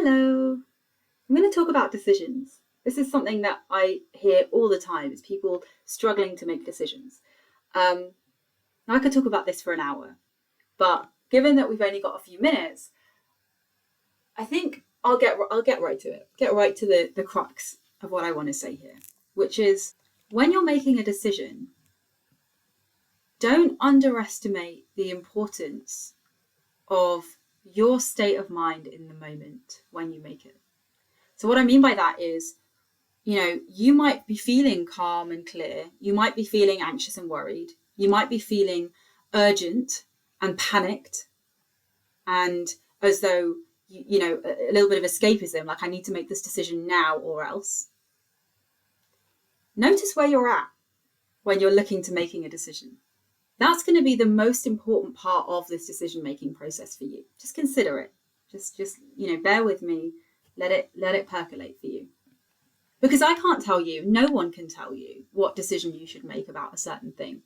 Hello. I'm going to talk about decisions. This is something that I hear all the time, is people struggling to make decisions. Now I could talk about this for an hour, but given that we've only got a few minutes, I think I'll get right to it. Get right to the crux of what I want to say here, which is when you're making a decision, don't underestimate the importance of your state of mind in the moment when you make it. So what I mean by that is, you might be feeling calm and clear. You might be feeling anxious and worried. You might be feeling urgent and panicked and as though, a little bit of escapism, like I need to make this decision now or else. Notice where you're at when you're looking to making a decision. That's going to be the most important part of this decision-making process for you. Just consider it. Just bear with me. Let it percolate for you. Because I can't tell you, no one can tell you what decision you should make about a certain thing.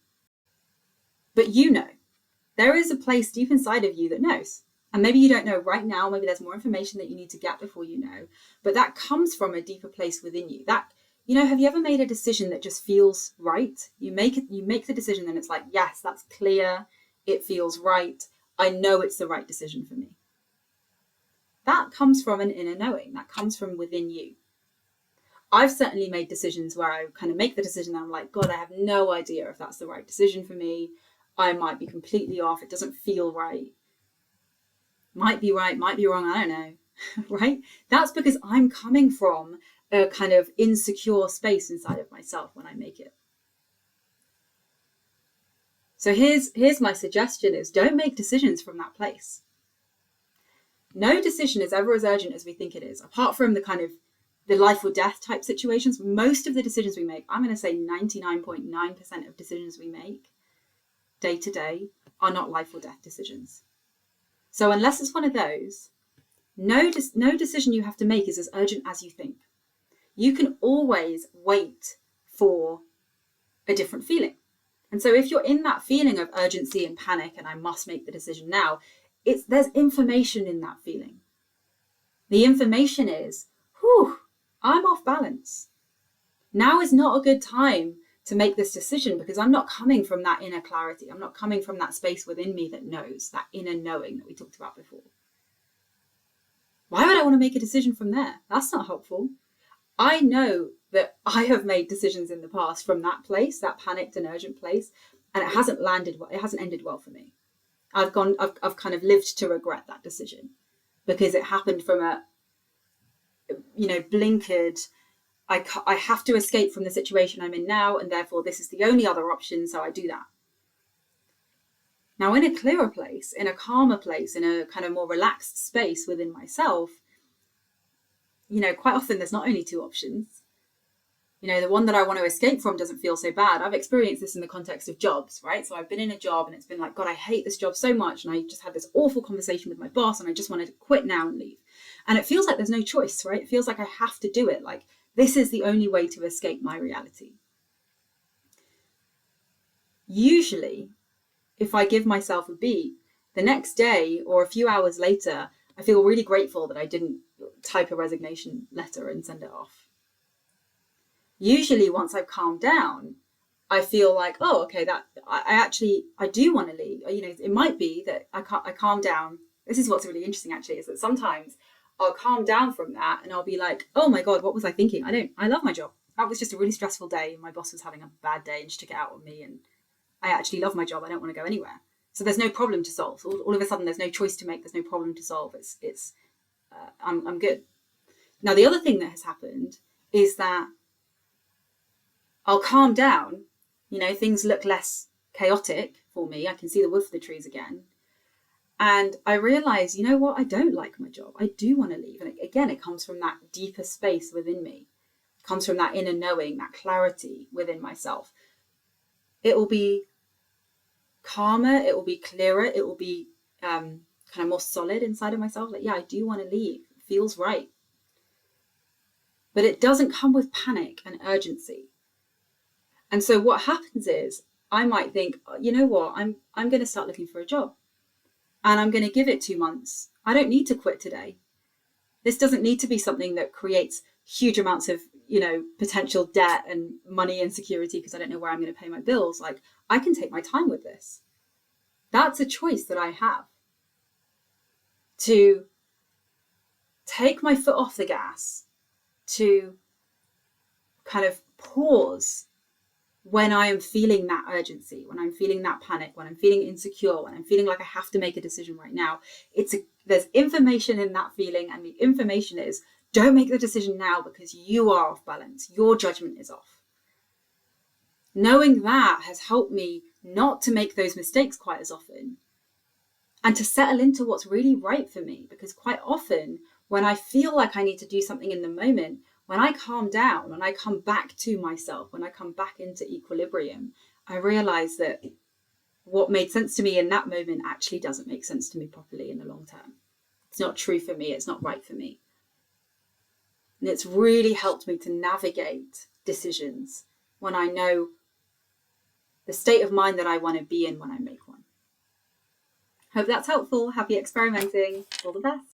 But there is a place deep inside of you that knows. And maybe you don't know right now, maybe there's more information that you need to get before you know, but that comes from a deeper place within you. Have you ever made a decision that just feels right? You make the decision and it's like, yes, that's clear. It feels right. I know it's the right decision for me. That comes from an inner knowing. That comes from within you. I've certainly made decisions where I kind of make the decision and I'm like, God, I have no idea if that's the right decision for me. I might be completely off. It doesn't feel right. Might be right, might be wrong. I don't know. Right? That's because I'm coming from a kind of insecure space inside of myself when I make it. So here's my suggestion is don't make decisions from that place. No decision is ever as urgent as we think it is, apart from the kind of the life or death type situations. Most of the decisions we make, I'm going to say 99.9% of decisions we make day to day are not life or death decisions. So unless it's one of those, no decision you have to make is as urgent as you think. You can always wait for a different feeling. And so if you're in that feeling of urgency and panic and I must make the decision now, there's information in that feeling. The information is, I'm off balance. Now is not a good time to make this decision because I'm not coming from that inner clarity. I'm not coming from that space within me that knows, that inner knowing that we talked about before. Why would I want to make a decision from there? That's not helpful. I know that I have made decisions in the past from that place, that panicked and urgent place, and it hasn't landed well. It hasn't ended well for me. I've kind of lived to regret that decision because it happened from a, blinkered, I have to escape from the situation I'm in now, and therefore this is the only other option, so I do that. Now, in a clearer place, in a calmer place, in a kind of more relaxed space within myself, quite often there's not only two options. The one that I want to escape from doesn't feel so bad. I've experienced this in the context of jobs, right? So I've been in a job and it's been like, God, I hate this job so much. And I just had this awful conversation with my boss and I just wanted to quit now and leave. And it feels like there's no choice, right? It feels like I have to do it. Like this is the only way to escape my reality. Usually, if I give myself a beat, the next day or a few hours later, I feel really grateful that I didn't type a resignation letter and send it off. Usually once I've calmed down, I feel like, oh, okay, that I do want to leave. It might be that I calm down. This is what's really interesting actually, is that sometimes I'll calm down from that and I'll be like, oh my God, what was I thinking? I love my job. That was just a really stressful day. My boss was having a bad day and she took it out on me, and I actually love my job. I don't want to go anywhere. So there's no problem to solve. All of a sudden, there's no choice to make. There's no problem to solve. I'm good. Now, the other thing that has happened is that I'll calm down. Things look less chaotic for me. I can see the wood for the trees again. And I realize, what? I don't like my job. I do want to leave. And again, it comes from that deeper space within me. It comes from that inner knowing, that clarity within myself. It will be calmer. It will be clearer. It will be kind of more solid inside of myself. Like, yeah, I do want to leave. It feels right. But it doesn't come with panic and urgency. And so what happens is I might think, you know what, I'm going to start looking for a job and I'm going to give it 2 months. I don't need to quit today. This doesn't need to be something that creates huge amounts of, potential debt and money insecurity because I don't know where I'm going to pay my bills. Like, I can take my time with this. That's a choice that I have, to take my foot off the gas, to kind of pause when I am feeling that urgency, when I'm feeling that panic, when I'm feeling insecure, when I'm feeling like I have to make a decision right now. There's information in that feeling, and the information is, don't make the decision now because you are off balance. Your judgment is off. Knowing that has helped me not to make those mistakes quite as often, and to settle into what's really right for me. Because quite often, when I feel like I need to do something in the moment, when I calm down, when I come back to myself, when I come back into equilibrium, I realize that what made sense to me in that moment actually doesn't make sense to me properly in the long term. It's not true for me. It's not right for me. And it's really helped me to navigate decisions when I know the state of mind that I want to be in when I make one. Hope that's helpful. Happy experimenting. All the best.